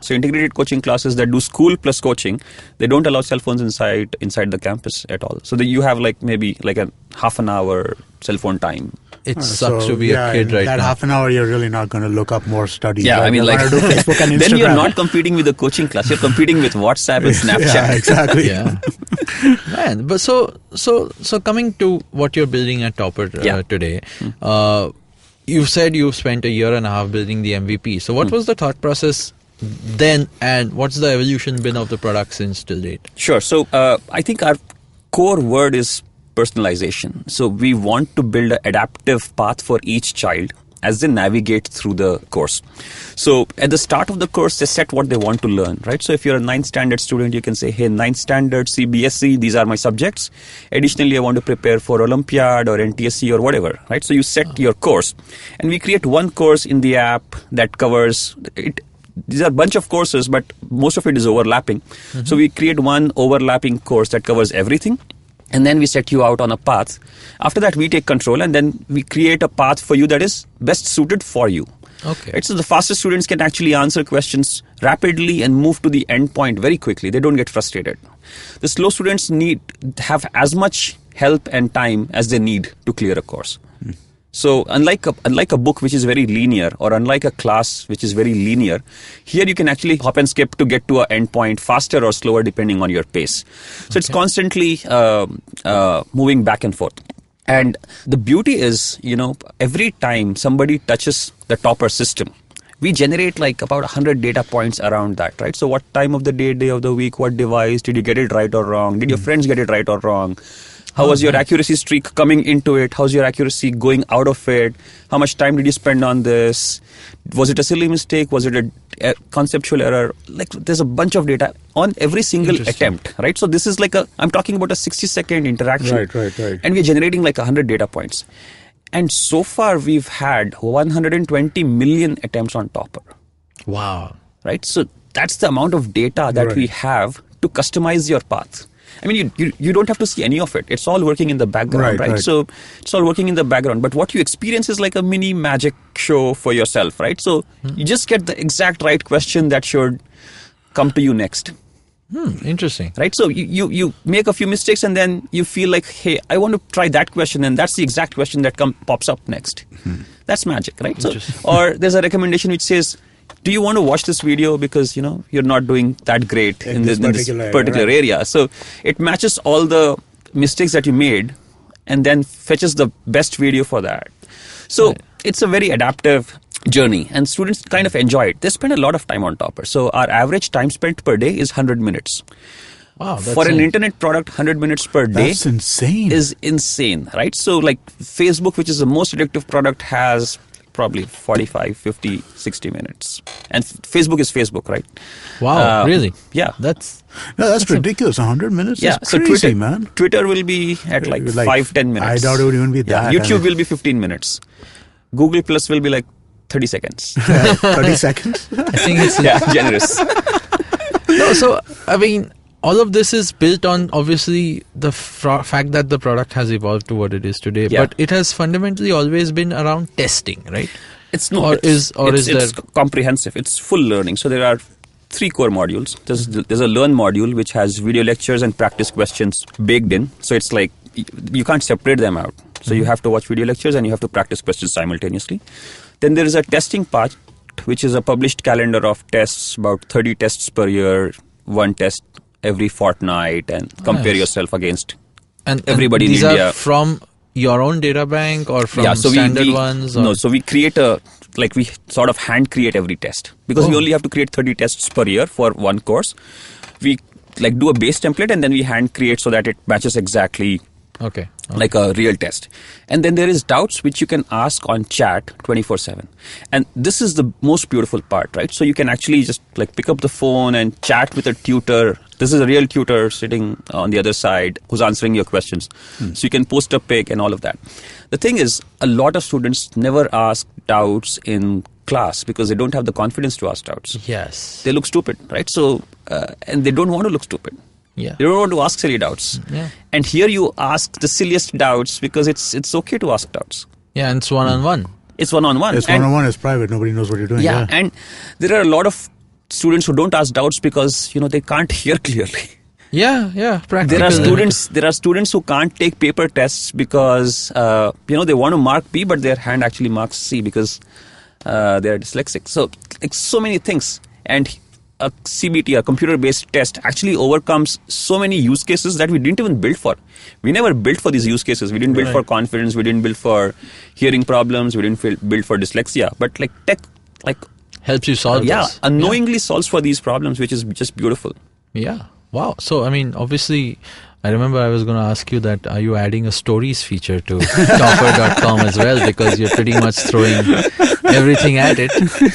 So integrated coaching classes that do school plus coaching, they don't allow cell phones inside the campus at all. So that you have like maybe like a half an hour cell phone time. It sucks to be a kid right now. That half an hour, you're really not going to look up more studies. I mean, like, do Facebook and Instagram. Then you're not competing with the coaching class. You're competing with WhatsApp and Snapchat. Exactly. Man, but so coming to what you're building at Topper today, you said you've spent a year and a half building the MVP. So what was the thought process then, and what's the evolution been of the product since till date? Sure. So I think our core word is personalization. So we want to build an adaptive path for each child as they navigate through the course. So at the start of the course, they set what they want to learn, right? So if you're a 9th standard student, you can say, hey, 9th standard, CBSE, these are my subjects. Additionally, I want to prepare for Olympiad or NTSC or whatever, right? So you set your course. And we create one course in the app that covers it. These are a bunch of courses, but most of it is overlapping. So we create one overlapping course that covers everything. And then we set you out on a path. After that, we take control and then we create a path for you that is best suited for you. Okay. Right? So the fastest students can actually answer questions rapidly and move to the end point very quickly. They don't get frustrated. The slow students have as much help and time as they need to clear a course. So unlike a book which is very linear, or unlike a class which is very linear, here you can actually hop and skip to get to an endpoint faster or slower depending on your pace. So it's constantly moving back and forth. And the beauty is, every time somebody touches the Topper system, we generate like about 100 data points around that, right? So what time of the day of the week, what device, did you get it right or wrong? Did your friends get it right or wrong? How was your accuracy streak coming into it? How's your accuracy going out of it? How much time did you spend on this? Was it a silly mistake? Was it a conceptual error? Like, there's a bunch of data on every single attempt, right? So this is like I'm talking about a 60-second interaction. Right. And we're generating like 100 data points. And so far, we've had 120 million attempts on Topper. Wow. Right? So that's the amount of data that we have to customize your path. I mean, you don't have to see any of it. It's all working in the background, right? So it's all working in the background. But what you experience is like a mini magic show for yourself, right? So you just get the exact right question that should come to you next. Interesting. Right? So you make a few mistakes and then you feel like, hey, I want to try that question, and that's the exact question that pops up next. That's magic, right? So, or there's a recommendation which says, do you want to watch this video because, you're not doing that great in this particular area? So it matches all the mistakes that you made and then fetches the best video for that. So it's a very adaptive journey, and students kind of enjoy it. They spend a lot of time on Topper. So our average time spent per day is 100 minutes. Wow, that's For an it. internet product, 100 minutes per day That's insane. is insane, right? So like Facebook, which is the most addictive product, has probably 45, 50, 60 minutes. And Facebook is Facebook, right? Wow, really? Yeah. That's ridiculous. 100 minutes Yeah, is so crazy, man. Twitter will be at like 5-10 minutes. I doubt it would even be Yeah, that. YouTube will be 15 minutes. Google Plus will be like 30 seconds. 30 seconds. I think it's Yeah, generous. no. So I mean, all of this is built on obviously the fact that the product has evolved to what it is today. Yeah. But it has fundamentally always been around testing, right? It's no, Or it's, is it's there- comprehensive. It's full learning. So there are 3 core modules. There's a learn module which has video lectures and practice questions baked in. So it's like you can't separate them out. So you have to watch video lectures and you have to practice questions simultaneously. Then there is a testing part, which is a published calendar of tests, about 30 tests per year, 1 test every fortnight, and compare Nice. yourself against And everybody in these India. are from your own data bank or from so standard we ones? Or? No, so we create we sort of hand create every test, because we only have to create 30 tests per year for one course. We like do a base template and then we hand create so that it matches exactly Okay. like a real test. And then there is doubts which you can ask on chat 24/7. And this is the most beautiful part, right? So you can actually just like pick up the phone and chat with a tutor. This is a real tutor sitting on the other side who's answering your questions. So you can post a pic and all of that. The thing is, a lot of students never ask doubts in class because they don't have the confidence to ask doubts. Yes. They look stupid, right? So, and they don't want to look stupid. Yeah. You don't want to ask silly doubts. Yeah. And here you ask the silliest doubts because it's okay to ask doubts. Yeah, and it's one-on-one. It's one-on-one. It's And- one-on-one. It's private. Nobody knows what you're doing. Yeah, and there are a lot of students who don't ask doubts because they can't hear clearly. Yeah, practically. There are students who can't take paper tests because they want to mark B, but their hand actually marks C because they are dyslexic. So like so many things, and a CBT, a computer-based test, actually overcomes so many use cases that we didn't even build for. We never built for these use cases. We didn't build for confidence. We didn't build for hearing problems. We didn't build for dyslexia. But like tech, like helps you solve this. unknowingly solves for these problems, which is just beautiful. Yeah. Wow. So, I mean, obviously, I remember I was going to ask you that, are you adding a stories feature to Topper.com as well? Because you're pretty much throwing everything at it.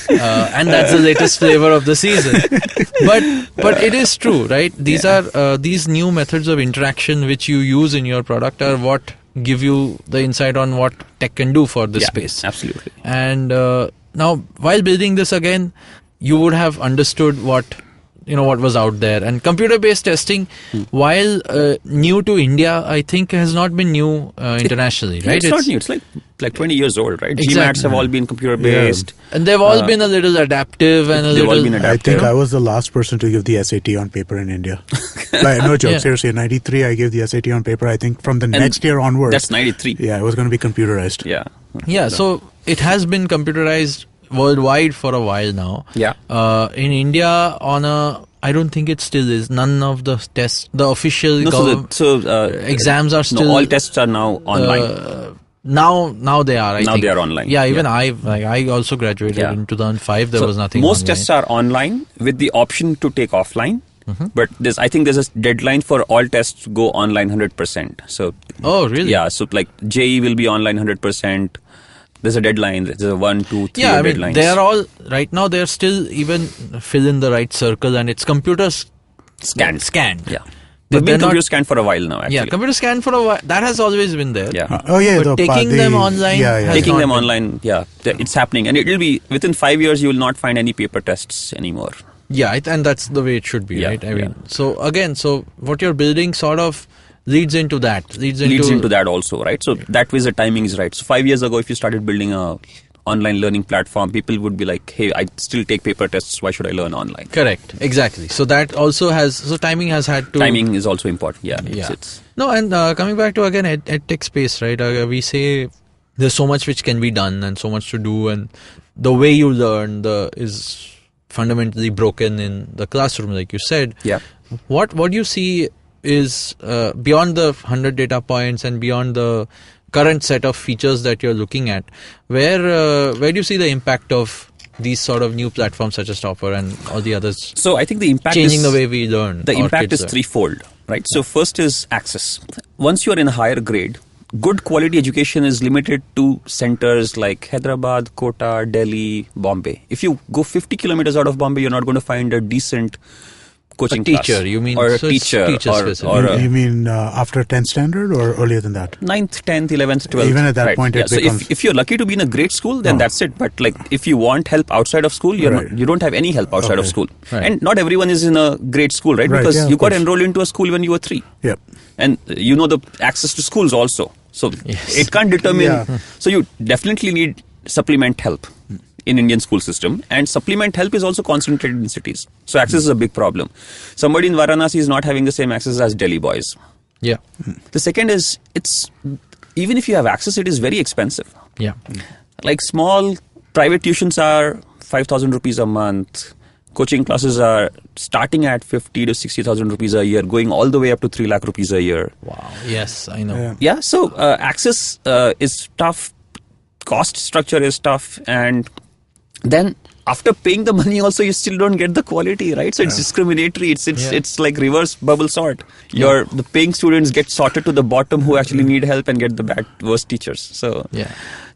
And that's the latest flavor of the season. But it is true, right? These are these new methods of interaction which you use in your product are what give you the insight on what tech can do for this space. Absolutely. And now, while building this again, you would have understood what was out there. And computer-based testing, while new to India, I think has not been new internationally, right? It's not new. It's like 20 years old, right? Exactly. GMATs have all been computer-based. And they've all been a little adaptive and a they've all little... been I adaptive. think I was the last person to give the SAT on paper in India. Like, no joke, Yeah. seriously. In 93, I gave the SAT on paper. I think from the next year onwards. That's 93. Yeah, it was going to be computerized. Yeah. Yeah, so it has been computerized worldwide for a while now. Yeah. In India, I don't think it still is. None of the tests, the official exams are still... all tests are now online. Now they are. I Now think. they are online. Yeah, even I also graduated in 2005. There was nothing. Most online. tests are online with the option to take offline. But I think there's a deadline for all tests to go online 100%. So. Oh, really? Yeah. So like JE will be online 100%. There's a deadline. There's a 1, 2, 3 Yeah, I mean, deadlines. they are all right now. They're still even fill in the right circle, and it's computers scanned. Yeah. But They've they're been not- computer scanned for a while now, actually. Yeah, computer scan for a while. That has always been there. Yeah. But taking them online has Taking not them been- online, it's happening. And it will be, within 5 years, you will not find any paper tests anymore. Yeah, and that's the way it should be, right? I mean, so what you're building sort of leads into that. Leads into that also, right? So that way the timing is right. So 5 years ago, if you started building a online learning platform, people would be like, hey, I still take paper tests. Why should I learn online? Correct. Exactly. So that also timing has had to... Timing is also important. Yeah. Yeah. No, and coming back to, again, ed tech space, right? We say there's so much which can be done and so much to do, and the way you learn is fundamentally broken in the classroom, like you said. Yeah. What you see is beyond the 100 data points and beyond the current set of features that you're looking at, where do you see the impact of these sort of new platforms such as Topper and all the others? So I think the impact changing is, the way we learn. The impact is threefold, right? So first is access. Once you're in a higher grade, good quality education is limited to centers like Hyderabad, Kota, Delhi, Bombay. If you go 50 kilometers out of Bombay, you're not going to find a decent coaching teacher, class. You mean? Or a So it's teacher. You mean after 10th standard or earlier than that? 9th, 10th, 11th, 12th. Even at that right. point, it So becomes... if you're lucky to be in a great school, then that's it. But like if you want help outside of school, you don't have any help outside of school. Right. And not everyone is in a great school, right? Right, Because yeah, you of got course. enrolled into a school when you were 3. Yep. And you know the access to schools also. So it can't determine. Yeah. So you definitely need supplement help in Indian school system, and supplement help is also concentrated in cities. So access is a big problem. Somebody in Varanasi is not having the same access as Delhi boys. Yeah. The second is, it's even if you have access, it is very expensive. Yeah. Like small private tuitions are 5,000 rupees a month. Coaching classes are starting at 50 to 60,000 rupees a year, going all the way up to 3 lakh rupees a year. Wow. Yes, I know. Yeah. Yeah, so access is tough, cost structure is tough, and then after paying the money also you still don't get the quality, right? So it's discriminatory. It's like reverse bubble sort. The paying students get sorted to the bottom who actually need help and get the worst teachers. So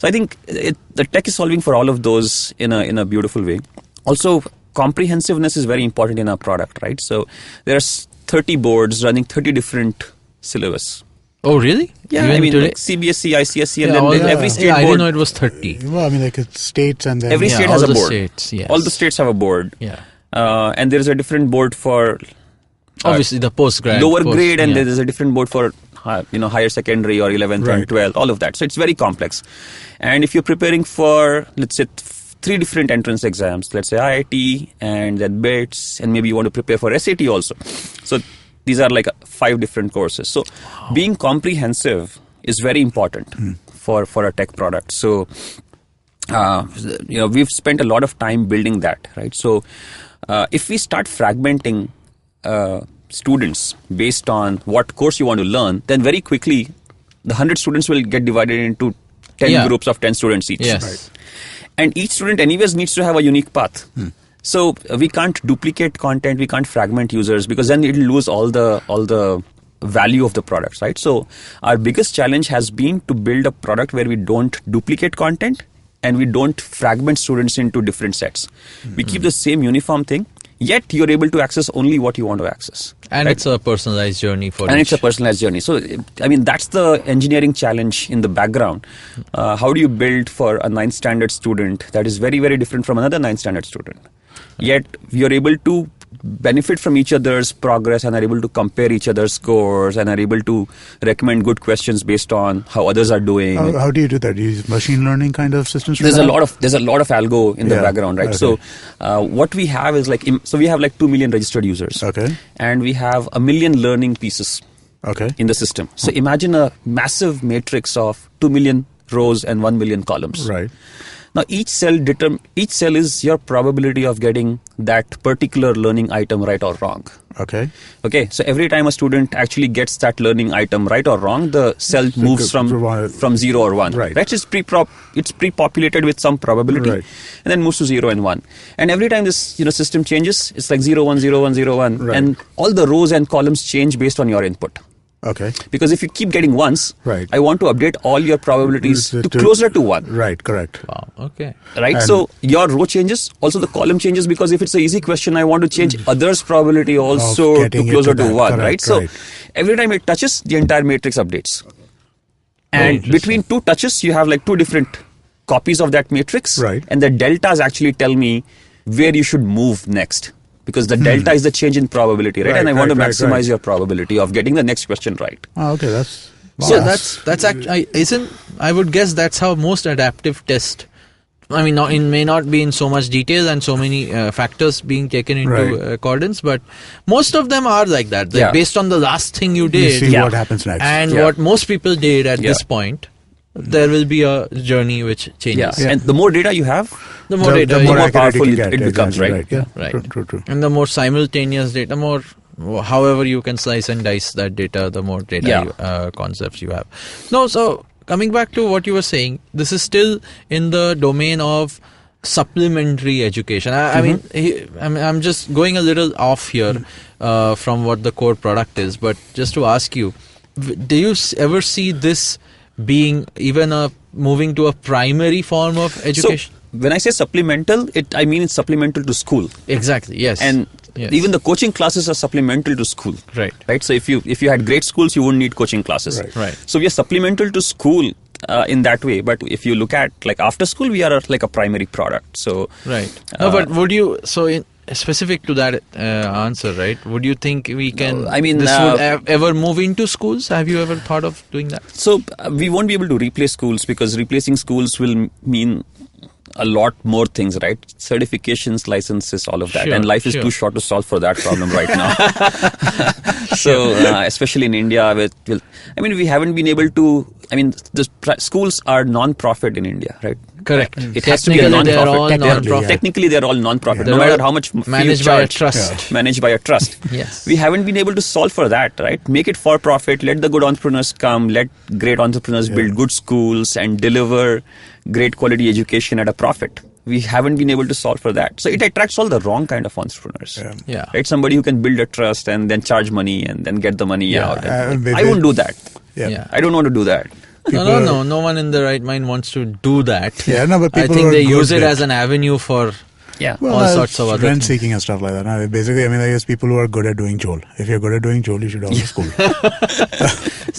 I think the tech is solving for all of those in a beautiful way. Also, comprehensiveness is very important in our product, right? So there's 30 boards running 30 different syllabus. Oh, really? Yeah, Even I mean, today? like CBSE, ICSE, and all then every state I board. didn't know it was 30. Well, I mean, like it's states and then... Every state all has a the board. States, yes. All the states have a board. Yeah. And there is a different board for Obviously, the postgrad. lower grade, and there is a different board for higher secondary or 11th and 12th, all of that. So it's very complex. And if you're preparing for, let's say, 3 different entrance exams, let's say IIT and then BITS, and maybe you want to prepare for SAT also. So these are like 5 different courses. So being comprehensive is very important for a tech product. So we've spent a lot of time building that, right? So if we start fragmenting students based on what course you want to learn, then very quickly the 100 students will get divided into 10 groups of 10 students each. Yes. Right. And each student anyways needs to have a unique path. So we can't duplicate content, we can't fragment users, because then it'll lose all the value of the products, right? So our biggest challenge has been to build a product where we don't duplicate content and we don't fragment students into different sets. We keep the same uniform thing, yet you're able to access only what you want to access. And right? it's a personalized journey for And each. it's a personalized journey. So, I mean, that's the engineering challenge in the background. How do you build for a 9th standard student that is very, very different from another 9th standard student? Yet, you're able to benefit from each other's progress and are able to compare each other's scores and are able to recommend good questions based on how others are doing. How do you do that? Do you use machine learning kind of systems? There's a lot of algo in the background, right? Okay. So what we have is we have like 2 million registered users. Okay. And we have 1 million learning pieces. Okay. In the system. So imagine a massive matrix of 2 million rows and 1 million columns. Right. Now each cell is your probability of getting that particular learning item right or wrong. Okay. Okay. So every time a student actually gets that learning item right or wrong, the cell moves from 0 or 1. Right. It's pre-populated with some probability, Right. and then moves to 0 and 1. And every time this system changes, it's like 0 1 0 1 0 1, Right. and all the rows and columns change based on your input. Okay. Because if you keep getting ones, Right. I want to update all your probabilities to closer to 1. Right, correct. Wow. Okay. Right? And so your row changes, also the column changes, because if it's an easy question, I want to change others' probability also to getting it closer to to that. 1. Correct, Right? So right. every time it touches, the entire matrix updates. And interesting. between 2 touches, you have like 2 different copies of that matrix. Right. And the deltas actually tell me where you should move next. Because the delta is the change in probability, right? And I want to maximize your probability of getting the next question right. Oh, okay, that's... So that's actually I would guess that's how most adaptive test. I mean, it may not be in so much detail and so many factors being taken into accordance, but most of them are like that. Like based on the last thing you did, see what happens next, and what most people did at this point, there will be a journey which changes. And the more data you have, the more data, the more accurate powerful you get. it becomes, right? Yeah, Right. True. And the more simultaneous data, however you can slice and dice that data, the more data concepts you have. No, so coming back to what you were saying, this is still in the domain of supplementary education. I mean, I'm just going a little off here from what the core product is, but just to ask you, do you ever see this being even moving to a primary form of education? So, when I say supplemental, I mean it's supplemental to school. Exactly, yes. And even the coaching classes are supplemental to school. Right. So if you had great schools, you wouldn't need coaching classes. Right. So we are supplemental to school in that way. But if you look at like after school, we are like a primary product. So right. No, but would you specific to that answer, right? Would you think we can? I mean, this would ever move into schools? Have you ever thought of doing that? So we won't be able to replace schools, because replacing schools will mean a lot more things, right? Certifications, licenses, all of that. Sure, and life is too short to solve for that problem right now. So, especially in India, we haven't been able to, the schools are non-profit in India, right? Correct. It has to be a non-profit. Technically, they're all non-profit, no matter how much managed by a trust. Managed by a trust. Yes. We haven't been able to solve for that, right? Make it for profit. Let the good entrepreneurs come. Let great entrepreneurs build good schools and deliver great quality education at a profit. We haven't been able to solve for that. So it attracts all the wrong kind of entrepreneurs. Yeah. Right? Somebody who can build a trust and then charge money and then get the money out. I won't do that. Yeah. I don't want to do that. No one in the right mind wants to do that. Yeah, no, but people I think they use it as an avenue for all sorts of other rent seeking and stuff like that. No, basically, I guess people who are good at doing Jol. If you're good at doing Jol, you should have a school.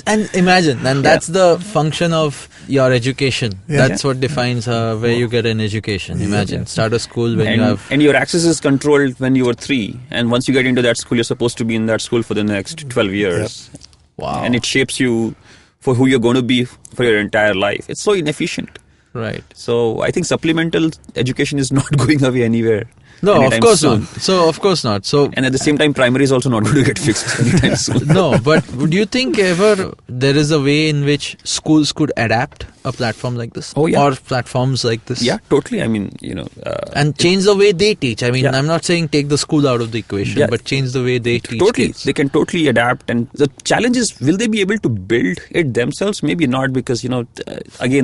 And imagine, and that's the function of your education. That's what defines where you get an education. Imagine, start a school when you have... And your access is controlled when you were 3. And once you get into that school, you're supposed to be in that school for the next 12 years. Yep. Wow. And it shapes you for who you're going to be for your entire life. It's so inefficient. Right. So I think supplemental education is not going away anywhere. No, of course not. So, of course not. So, and at the same time, primary is also not going to get fixed anytime soon. No, but would you think ever there is a way in which schools could adapt a platform like this? Oh, yeah. Or platforms like this? Yeah, totally. And change the way they teach. I'm not saying take the school out of the equation, but change the way they teach. Totally. Kids. They can totally adapt. And the challenge is, will they be able to build it themselves? Maybe not, because, again,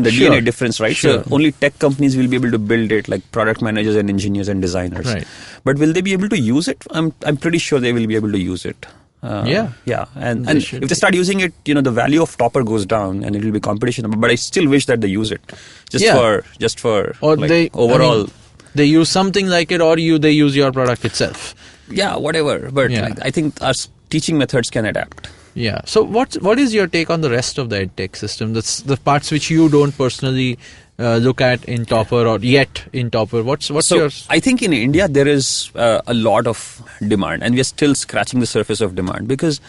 the DNA difference, right? Sure. So only tech companies will be able to build it, like product managers and engineers and designers. Right. But will they be able to use it? I'm pretty sure they will be able to use it. And if they start using it, the value of Topper goes down and it will be competition. But I still wish that they use it just for or like, they overall. They use something like it, or they use your product itself. Yeah, whatever. But I think our teaching methods can adapt. Yeah. So what is your take on the rest of the edtech system? That's the parts which you don't personally look at in Topper or yet in Topper. What's yours? I think in India there is a lot of demand, and we are still scratching the surface of demand, because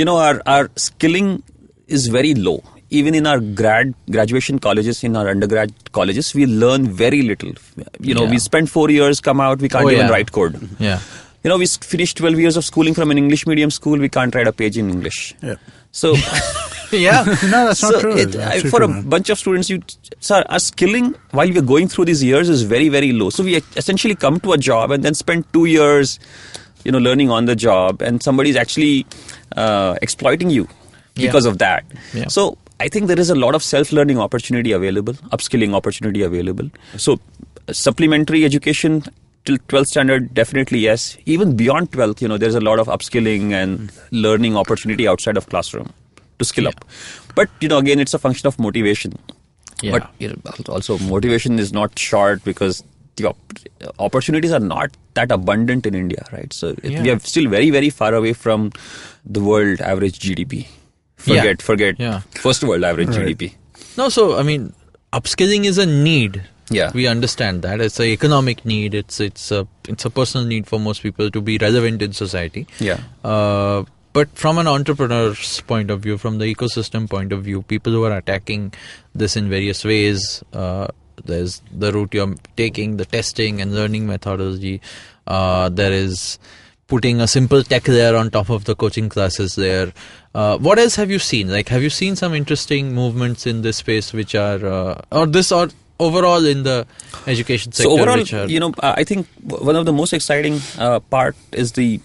our skilling is very low. Even in our graduation colleges, in our undergrad colleges, we learn very little. We spend 4 years, come out, we can't even write code. Yeah. We finished 12 years of schooling from an English medium school, we can't write a page in English. Yeah. So, yeah. No, that's not true. For a bunch of students, our skilling while we are going through these years is very, very low. So we essentially come to a job and then spend 2 years, learning on the job, and somebody is actually exploiting you because of that. Yeah. So I think there is a lot of self-learning opportunity available, upskilling opportunity available. So supplementary education till 12th standard, definitely yes. Even beyond 12th, there's a lot of upskilling and learning opportunity outside of classroom to skill up. But, again, it's a function of motivation. Yeah. But also motivation is not short, because the opportunities are not that abundant in India, right? So we are still very, very far away from the world average GDP. Forget first world average GDP. No, so, upskilling is a need. Yeah. We understand that. It's an economic need. It's a personal need for most people to be relevant in society. Yeah. But from an entrepreneur's point of view, from the ecosystem point of view, people who are attacking this in various ways, there's the route you're taking, the testing and learning methodology. There is putting a simple tech layer on top of the coaching classes there. What else have you seen? Like, have you seen some interesting movements in this space which are, or overall in the education sector? So overall, I think one of the most exciting part is the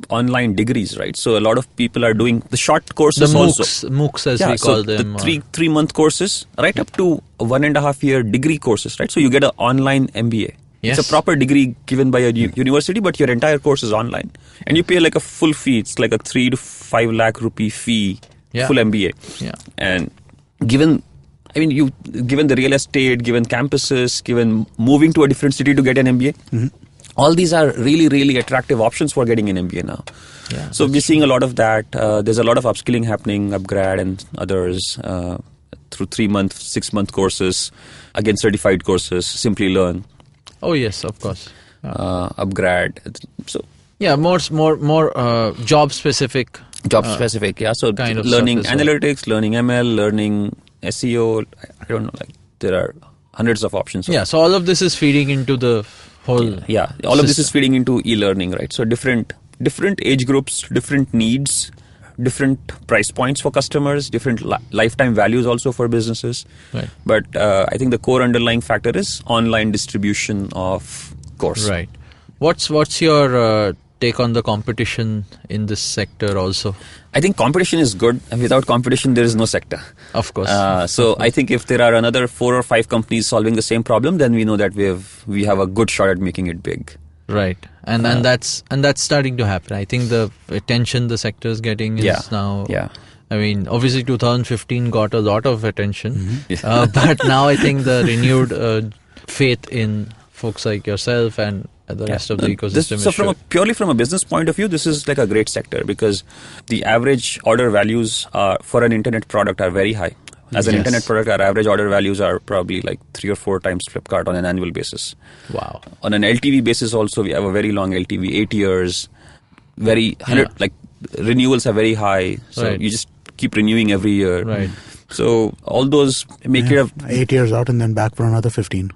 online degrees, right? So a lot of people are doing the short courses the also. MOOCs as we call them. The three-month courses, right up to 1.5 year degree courses, right? So you get an online MBA. Yes. It's a proper degree given by a university, but your entire course is online. And you pay like a full fee. It's like a 3 to 5 lakh rupee fee, full MBA. Yeah. And given the real estate, given campuses, given moving to a different city to get an MBA, all these are really, really attractive options for getting an MBA now. Yeah, so we're seeing a lot of that. There's a lot of upskilling happening, upgrad and others, through 3-month, 6-month courses, again certified courses, Simply Learn. Oh yes, of course. Upgrad. So yeah, more job specific. Job specific, yeah. So kind of learning stuff as well. analytics, learning ML, learning SEO. I don't know. Like there are hundreds of options. Yeah. So all of this is feeding into the whole. Yeah. All of this is feeding into e-learning, right? So different age groups, different needs, different price points for customers, different lifetime values also for businesses. Right. But I think the core underlying factor is online distribution of course. Right. What's your take on the competition in this sector also? I think competition is good, and without competition there is no sector. Of course. I think if there are another 4 or 5 companies solving the same problem, then we know that we have a good shot at making it big. Right. And that's starting to happen. I think the attention the sector is getting is now. Yeah. I mean, obviously 2015 got a lot of attention, but now I think the renewed faith in folks like yourself and the rest of the ecosystem is purely from a business point of view, this is like a great sector because the average order values for an internet product are very high. As an internet product, our average order values are probably like 3 or 4 times Flipkart on an annual basis. Wow. On an LTV basis also, we have a very long LTV, 8 years, renewals are very high. So you just keep renewing every year. Right. So all those make it 8 years out and then back for another 15.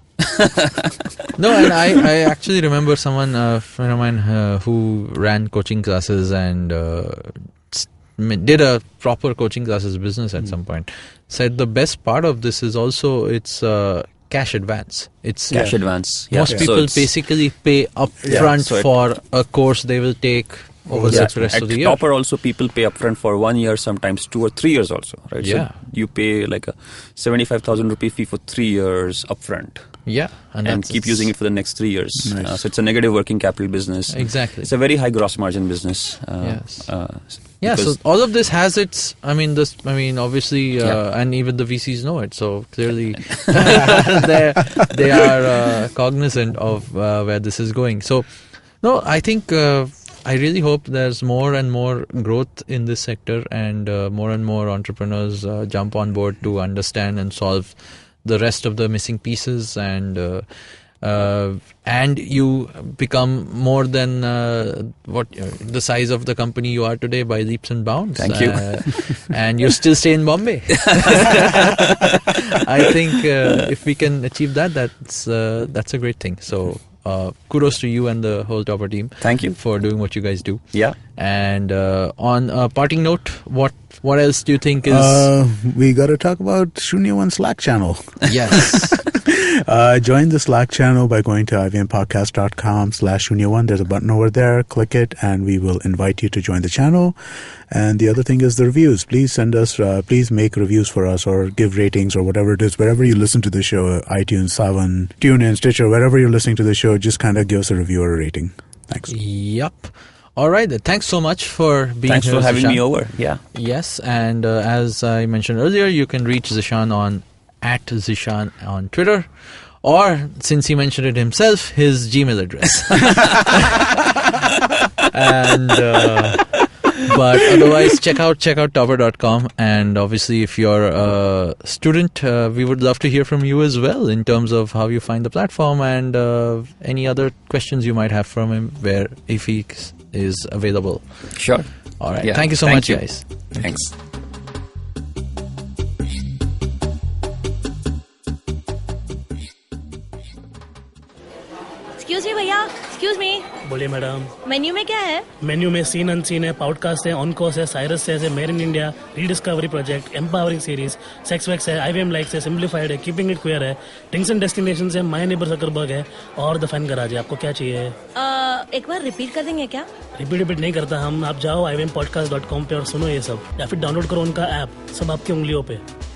No, and I actually remember a friend of mine who ran coaching classes and did a proper coaching classes business at some point. Said the best part of this is also it's cash advance. It's cash advance. Most people basically pay upfront for a course they will take over the rest of the year. At Topper also people pay upfront for 1 year, sometimes 2 or 3 years also. Right? Yeah. So you pay like a 75,000 rupee fee for 3 years upfront. Yeah. And keep using it for the next 3 years. Nice. So it's a negative working capital business. Exactly. It's a very high gross margin business. So all of this has its, obviously, and even the VCs know it. So clearly they are cognizant of where this is going. So, no, I think I really hope there's more and more growth in this sector and more entrepreneurs jump on board to understand and solve the rest of the missing pieces and you become more than the size of the company you are today by leaps and bounds. Thank you. And you still stay in Bombay. I think if we can achieve that, that's a great thing. So kudos to you and the whole Topper team. Thank you for doing what you guys do. Yeah. And on a parting note, what else do you think is? We got to talk about Shunya One Slack channel. Yes. Join the Slack channel by going to ivmpodcast.com/Shunya1. There's a button over there. Click it, and we will invite you to join the channel. And the other thing is the reviews. Please send us, please make reviews for us or give ratings or whatever it is. Wherever you listen to the show, iTunes, Savan, TuneIn, Stitcher, wherever you're listening to the show, just kind of give us a review or a rating. Thanks. Yep. All right. Thanks so much for being here. Thanks for having me over. Yeah. Yes. And as I mentioned earlier, you can reach Zishaan on @Zishaan on Twitter, or since he mentioned it himself, his Gmail address. And but otherwise, check out Topper.com. And obviously, if you're a student, we would love to hear from you as well in terms of how you find the platform and any other questions you might have from him, where if he is available. Sure. All right. Yeah. Thank you so much, guys. Thanks. Excuse me, bhaiya. Excuse me. बोलिए madam. Menu में क्या है? Menu में scene unseen है, podcast है, on course है, Cyrus है, made in India, rediscovery project, empowering series, sex wax है, IVM लाइक्स है, सिंप्लीफाइड है, कीपिंग इट क्वियर है, ड्रिंक्स एंड डेस्टिनेशंस है, माय नेबर जकरबर्ग है और द फन गराज है। आपको क्या चाहिए? एक बार रिपीट कर देंगे क्या? रिपीट नहीं करता हम। आप जाओ ivmpodcast.com पे और सुनो ये सब, या फिर डाउनलोड करो उनका ऐप, सब आपकी उंगलियों पे।